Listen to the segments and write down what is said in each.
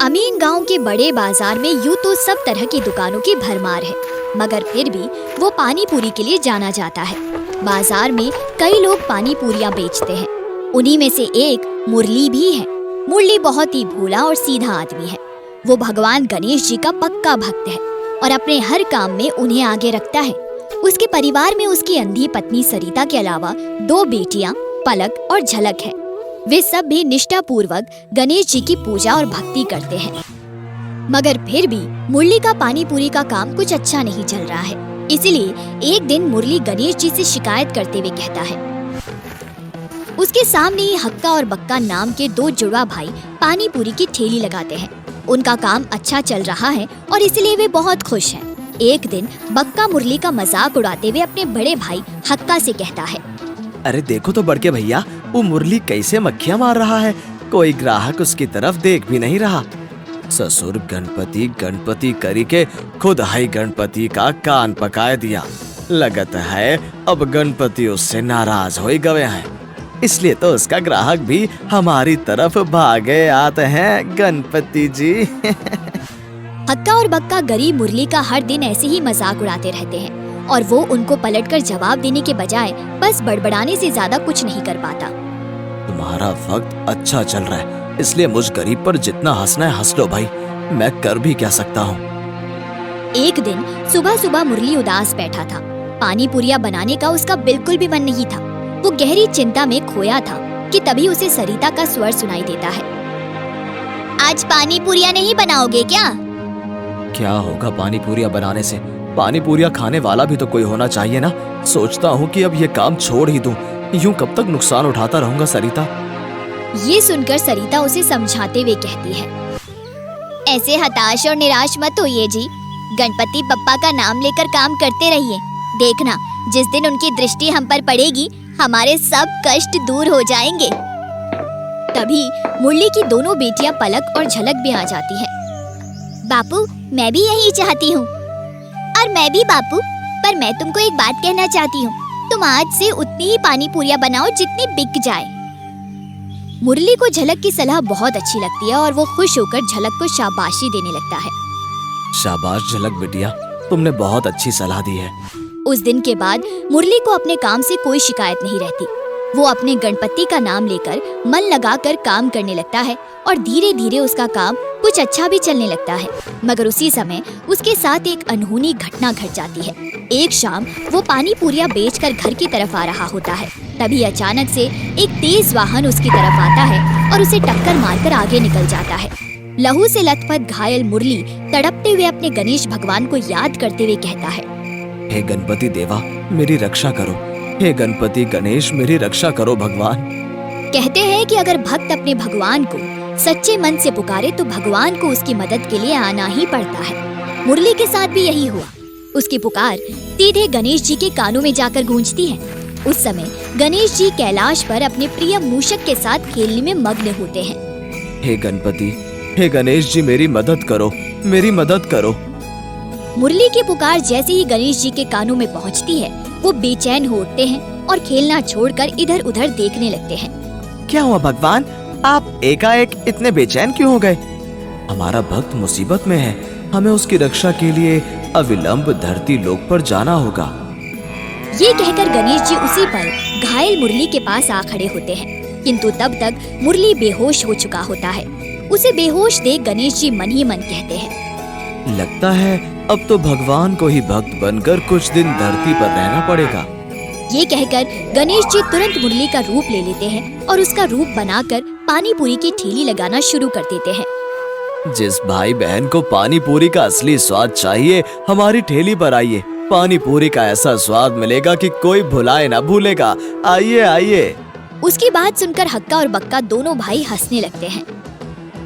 अमीन गांव के बड़े बाजार में यूं तो सब तरह की दुकानों की भरमार है, मगर फिर भी वो पानी पूरी के लिए जाना जाता है। बाजार में कई लोग पानी पूरियां बेचते हैं। उन्हीं में से एक मुरली भी है। मुरली बहुत ही भोला और सीधा आदमी है। वो भगवान गणेश जी का पक्का भक्त है और अपने हर काम में उन्हें आगे रखता है। उसके परिवार में उसकी अंधी पत्नी सरिता के अलावा 2 बेटियां पलक और झलक है। वे सब भी निष्ठा पूर्वक गणेश जी की पूजा और भक्ति करते हैं। मगर फिर भी मुरली का पानी पूरी का काम कुछ अच्छा नहीं चल रहा है। इसलिए एक दिन मुरली गणेश जी से शिकायत करते हुए कहता है। उसके सामने ही हक्का और बक्का नाम के 2 जुड़वा भाई पानी पूरी की ठेली लगाते हैं। उनका काम अच्छा चल रहा है और इसलिए वे बहुत खुश हैं। एक दिन बक्का मुरली का मजाक उड़ाते हुए अपने बड़े भाई हक्का से कहता है, अरे देखो तो बड़के भैया, वो मुरली कैसे मक्खियाँ मार रहा है। कोई ग्राहक उसकी तरफ देख भी नहीं रहा। ससुर गणपति गणपति करी के खुद हाई गणपति का कान पकाए दिया। लगत है अब गणपति उससे नाराज हो गए हैं, इसलिए तो उसका ग्राहक भी हमारी तरफ भागे आते हैं। गणपति जी हक्का और बक्का गरीब मुरली का हर दिन ऐसे ही मजाक उड़ाते रहते हैं और वो उनको पलटकर जवाब देने के बजाय बस बड़बड़ाने से ज्यादा कुछ नहीं कर पाता। तुम्हारा वक्त अच्छा चल रहा है, इसलिए मुझ गरीब पर जितना हंसना है हंस लो भाई, मैं कर भी क्या सकता हूँ। एक दिन सुबह सुबह मुरली उदास बैठा था। पानी पूरियां बनाने का उसका बिल्कुल भी मन नहीं था। वो गहरी चिंता में खोया था कि तभी उसे सरिता का स्वर सुनाई देता है। आज पानी पूरियां नहीं बनाओगे क्या? क्या होगा पानी पूरियां बनाने से? पानी पूरियां खाने वाला भी तो कोई होना चाहिए ना। सोचता हूँ कि अब ये काम छोड़ ही दूं। यूं कब तक नुकसान उठाता रहूंगा सरिता। ये सुनकर सरिता उसे समझाते हुए कहती है, ऐसे हताश और निराश मत होइए जी। गणपति बप्पा का नाम लेकर काम करते रहिए। देखना, जिस दिन उनकी दृष्टि हम पर पड़ेगी, हमारे सब कष्ट दूर हो जाएंगे। तभी मुरली की दोनों बेटियां पलक और झलक भी आ जाती हैं। बापू, मैं भी यही चाहती हूँ। और मैं भी बापू, पर मैं तुमको एक बात कहना चाहती हूँ। तुम आज से उतनी ही पानी पूरियां बनाओ जितनी बिक जाए। मुरली को झलक की सलाह बहुत अच्छी लगती है और वो खुश होकर झलक को शाबाशी देने लगता है। शाबाश झलक बिटिया, तुमने बहुत अच्छी सलाह दी है। उस दिन के बाद मुरली को अपने काम से कोई शिकायत नहीं रहती। वो अपने गणपति का नाम लेकर मन लगाकर काम करने लगता है और धीरे धीरे उसका काम कुछ अच्छा भी चलने लगता है। मगर उसी समय उसके साथ एक अनहोनी घटना घट जाती है। एक शाम वो पानी पूरियां बेचकर घर की तरफ आ रहा होता है। तभी अचानक से एक तेज वाहन उसकी तरफ आता है और उसे टक्कर मारकर आगे निकल जाता है। लहू से लथपथ घायल मुरली तड़पते हुए अपने गणेश भगवान को याद करते हुए कहता है, हे गणपति देवा, मेरी रक्षा करो। हे गणपति गणेश, मेरी रक्षा करो भगवान। कहते हैं कि अगर भक्त अपने भगवान को सच्चे मन से पुकारे तो भगवान को उसकी मदद के लिए आना ही पड़ता है। मुरली के साथ भी यही हुआ। उसकी पुकार सीधे गणेश जी के कानों में जाकर गूंजती है। उस समय गणेश जी कैलाश पर अपने प्रिय मूषक के साथ खेलने में मग्न होते हैं। हे गणपति, हे गणेश जी, मेरी मदद करो, मेरी मदद करो। मुरली की पुकार जैसे ही गणेश जी के कानों में पहुंचती है, वो बेचैन हो उठते हैं और खेलना छोड़कर इधर उधर देखने लगते हैं। क्या हुआ भगवान, आप एकाएक इतने बेचैन क्यों हो गए? हमारा भक्त मुसीबत में है, हमें उसकी रक्षा के लिए अविलंब धरती लोक पर जाना होगा। ये कहकर गणेश जी उसी पर घायल मुरली के पास आ खड़े होते हैं, किंतु तब तक मुरली बेहोश हो चुका होता है। उसे बेहोश देख गणेश जी मन ही मन कहते हैं, लगता है अब तो भगवान को ही भक्त बनकर कुछ दिन धरती पर रहना पड़ेगा। ये कहकर गणेश जी तुरंत मुरली का रूप ले लेते हैं और उसका रूप बनाकर पानी पूरी की ठेली लगाना शुरू कर देते हैं। जिस भाई बहन को पानी पूरी का असली स्वाद चाहिए, हमारी ठेली पर आइए। पानी पूरी का ऐसा स्वाद मिलेगा कि कोई भुलाए ना भूलेगा। आइए आइए। उसकी बात सुनकर हक्का और बक्का दोनों भाई हंसने लगते हैं।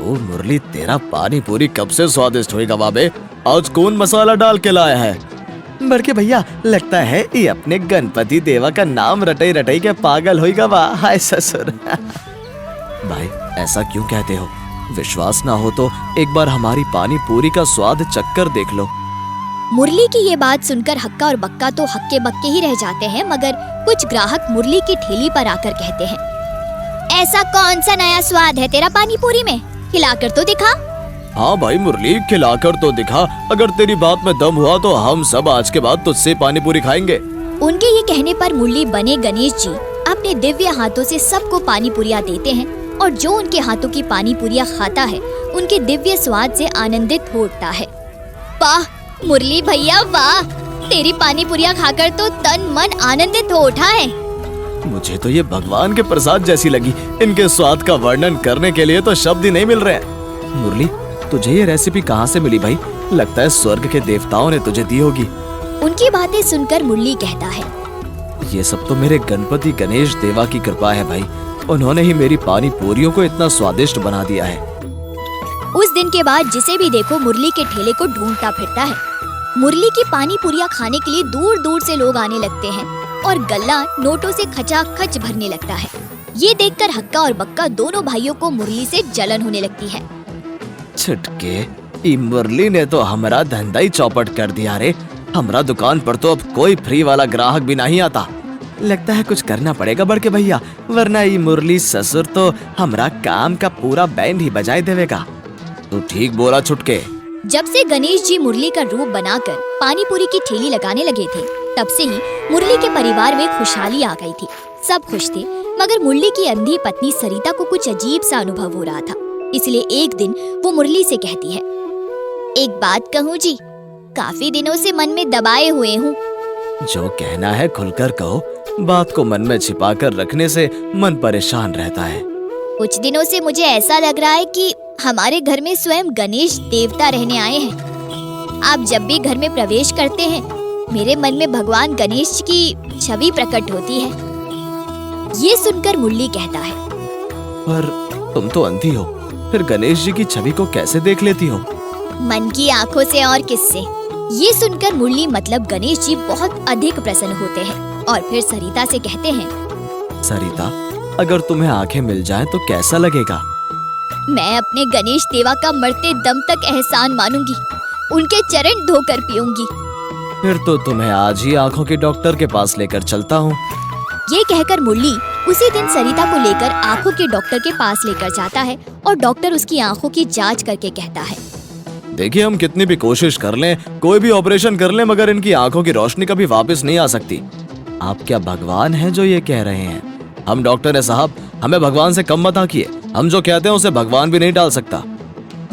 ओ मुरली, तेरा पानी पूरी कब से स्वादिष्ट होएगा बाबे? आज कौन मसाला डाल के लाया है? बड़के भैया, लगता है ये अपने गणपति देवा का नाम रटई रटई के पागल होएगा बा। हाय ससुर। भाई, ऐसा क्यों कहते हो? विश्वास ना हो तो एक बार हमारी पानी पूरी का स्वाद चक्कर देख लो। मुरली की ये बात सुनकर हक्का और बक्का तो हक्के बक्के ही रह जाते हैं, मगर कुछ ग्राहक मुरली की ठेली पर आकर कहते हैं, ऐसा कौन सा नया स्वाद है तेरा पानी पूरी में? खिलाकर तो दिखा। हाँ भाई मुरली, खिलाकर तो दिखा। अगर तेरी बात में दम हुआ तो हम सब आज के बाद तुझसे पानी पूरी खाएंगे। उनके ये कहने पर मुरली बने गणेश जी अपने दिव्य हाथों से सबको पानी पुरिया देते हैं और जो उनके हाथों की पानी पुरिया खाता है उनके दिव्य स्वाद से आनंदित हो उठता है। वाह मुरली भैया वाह, तेरी पानी पुरिया खाकर तो तन मन आनंदित हो उठा है। मुझे तो ये भगवान के प्रसाद जैसी लगी। इनके स्वाद का वर्णन करने के लिए तो शब्द ही नहीं मिल रहे हैं। मुरली, तुझे ये रेसिपी कहाँ से मिली भाई? लगता है स्वर्ग के देवताओं ने तुझे दी होगी। उनकी बातें सुनकर मुरली कहता है, ये सब तो मेरे गणपति गणेश देवा की कृपा है भाई। उन्होंने ही मेरी पानी पूरियों को इतना स्वादिष्ट बना दिया है। उस दिन के बाद जिसे भी देखो मुरली के ठेले को ढूंढता फिरता है। मुरली की पानी पुरिया खाने के लिए दूर दूर से लोग आने लगते हैं और गल्ला नोटों से खचाखच भरने लगता है। ये देखकर हक्का और बक्का दोनों भाइयों को मुरली से जलन होने लगती है। छुटके, ई मुरली ने तो हमारा धंधा ही चौपट कर दिया रे। हमारा दुकान पर तो अब कोई फ्री वाला ग्राहक भी नहीं आता। लगता है कुछ करना पड़ेगा बड़के भैया, वरना ई मुरली ससुर तो हमारा काम का पूरा बैंड ही बजाए देवेगा। तू ठीक बोला छुटके। जब से गणेश जी मुरली का रूप बनाकर पानी पूरी की ठेली लगाने लगे थे, तब से ही मुरली के परिवार में खुशहाली आ गई थी। सब खुश थे, मगर मुरली की अंधी पत्नी सरिता को कुछ अजीब सा अनुभव हो रहा था। इसलिए एक दिन वो मुरली से कहती है, एक बात कहूँ जी, काफी दिनों से मन में दबाए हुए हूँ। जो कहना है खुलकर कहो। बात को मन में छिपा कर रखने से मन परेशान रहता है। कुछ दिनों से मुझे ऐसा लग रहा है कि हमारे घर में स्वयं गणेश देवता रहने आए हैं। आप जब भी घर में प्रवेश करते हैं, मेरे मन में भगवान गणेश की छवि प्रकट होती है। ये सुनकर मुरली कहता है, पर तुम तो अंधी हो, फिर गणेश जी की छवि को कैसे देख लेती हो? मन की आंखों से और किससे। ये सुनकर मुरली मतलब गणेश जी बहुत अधिक प्रसन्न होते हैं और फिर सरिता से कहते हैं, सरिता, अगर तुम्हें आंखें मिल जाएं तो कैसा लगेगा? मैं अपने गणेश देवा का मरते दम तक एहसान मानूंगी, उनके चरण धोकर पीऊंगी। फिर तो तुम्हें आज ही आंखों के डॉक्टर के पास लेकर चलता हूँ। ये कहकर मुरली उसी दिन सरिता को लेकर आंखों के डॉक्टर के पास लेकर जाता है और डॉक्टर उसकी आंखों की जांच करके कहता है, देखिए, हम कितनी भी कोशिश कर लें, कोई भी ऑपरेशन कर लें, मगर इनकी आंखों की रोशनी कभी वापस नहीं आ सकती। आप क्या भगवान हैं जो ये कह रहे हैं? हम डॉक्टर है साहब, हमें भगवान से कम मत आंकिए। हम जो कहते हैं उसे भगवान भी नहीं डाल सकता।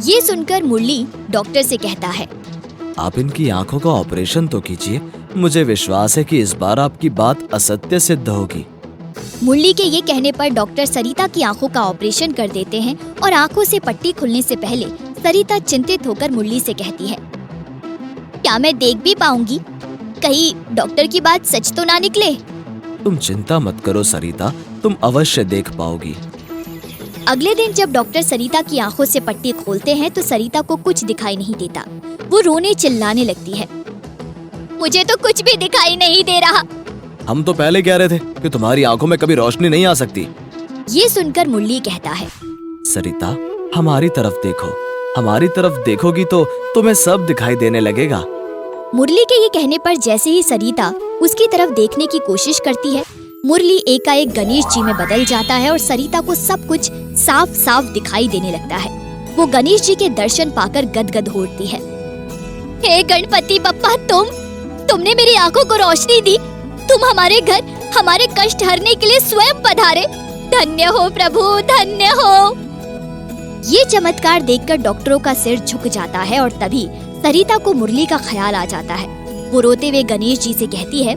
ये सुनकर मुरली डॉक्टर से कहता है, आप इनकी आंखों का ऑपरेशन तो कीजिए। मुझे विश्वास है कि इस बार आपकी बात असत्य सिद्ध होगी। मुरली के ये कहने पर डॉक्टर सरिता की आंखों का ऑपरेशन कर देते हैं और आंखों से पट्टी खुलने से पहले सरिता चिंतित होकर मुरली से कहती है, क्या मैं देख भी पाऊंगी? कहीं डॉक्टर की बात सच तो ना निकले। तुम चिंता मत करो सरिता, तुम अवश्य देख पाओगी। अगले दिन जब डॉक्टर सरिता की आंखों से पट्टी खोलते हैं तो सरिता को कुछ दिखाई नहीं देता। वो रोने चिल्लाने लगती है, मुझे तो कुछ भी दिखाई नहीं दे रहा। हम तो पहले कह रहे थे कि तुम्हारी आंखों में कभी रोशनी नहीं आ सकती। ये सुनकर मुरली कहता है, सरिता, हमारी तरफ देखो। हमारी तरफ देखोगी तो तुम्हें सब दिखाई देने लगेगा। मुरली के ये कहने पर जैसे ही सरिता उसकी तरफ देखने की कोशिश करती है, मुरली एकाएक गणेश जी में बदल जाता है और सरिता को सब कुछ साफ साफ दिखाई देने लगता है। वो गणेश जी के दर्शन पाकर गदगद हो उठती है। हे गणपति बप्पा, तुमने मेरी आंखों को रोशनी दी। तुम हमारे घर हमारे कष्ट हरने के लिए स्वयं पधारे। धन्य हो प्रभु, धन्य हो। ये चमत्कार देखकर डॉक्टरों का सिर झुक जाता है और तभी सरिता को मुरली का ख्याल आ जाता है। वो रोते हुए गणेश जी से कहती है,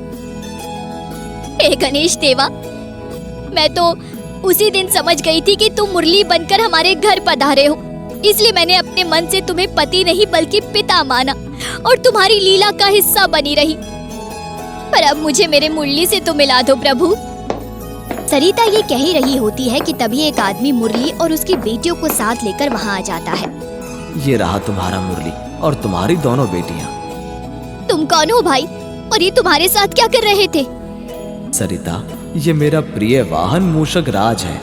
हे गणेश देवा, मैं तो उसी दिन समझ गई थी कि तुम मुरली बनकर हमारे घर पधारे हो, इसलिए मैंने अपने मन से तुम्हें पति नहीं बल्कि पिता माना और तुम्हारी लीला का हिस्सा बनी रही। पर अब मुझे मेरे मुरली से तो मिला दो प्रभु। सरिता ये कह ही रही होती है कि तभी एक आदमी मुरली और उसकी बेटियों को साथ लेकर वहाँ आ जाता है। ये रहा तुम्हारा मुरली और तुम्हारी दोनों बेटियाँ। तुम कौन हो भाई, और ये तुम्हारे साथ क्या कर रहे थे? सरिता, ये मेरा प्रिय वाहन मूषक राज है।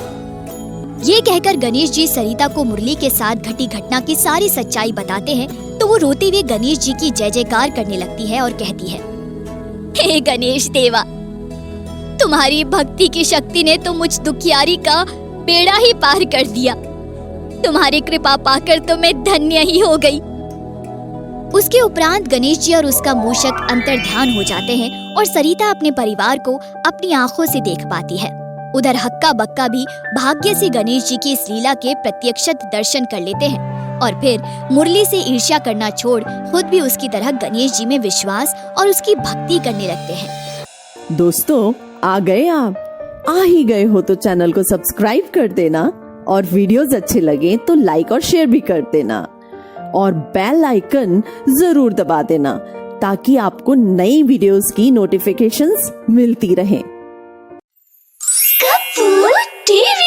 ये कहकर गणेश जी सरिता को मुरली के साथ घटी घटना की सारी सच्चाई बताते हैं तो वो रोते हुए गणेश जी की जय जयकार करने लगती है और कहती है, हे गणेश देवा, तुम्हारी भक्ति की शक्ति ने तो मुझ दुखियारी का बेड़ा ही पार कर दिया। तुम्हारी कृपा पाकर तो मैं धन्य ही हो गई। उसके उपरांत गणेश जी और उसका मूषक अंतर्ध्यान हो जाते हैं और सरिता अपने परिवार को अपनी आंखों से देख पाती है। उधर हक्का बक्का भी भाग्य से गणेश जी की इस लीला के प्रत्यक्षत दर्शन कर लेते हैं और फिर मुरली से ईर्ष्या करना छोड़ खुद भी उसकी तरह गणेश जी में विश्वास और उसकी भक्ति करने लगते हैं। दोस्तों, आ गए आप? आ ही गए हो तो चैनल को सब्सक्राइब कर देना और वीडियोस अच्छे लगे तो लाइक और शेयर भी कर देना और बेल आइकन जरूर दबा देना ताकि आपको नई वीडियोस की नोटिफिकेशंस मिलती रहें। कपूर टीवी।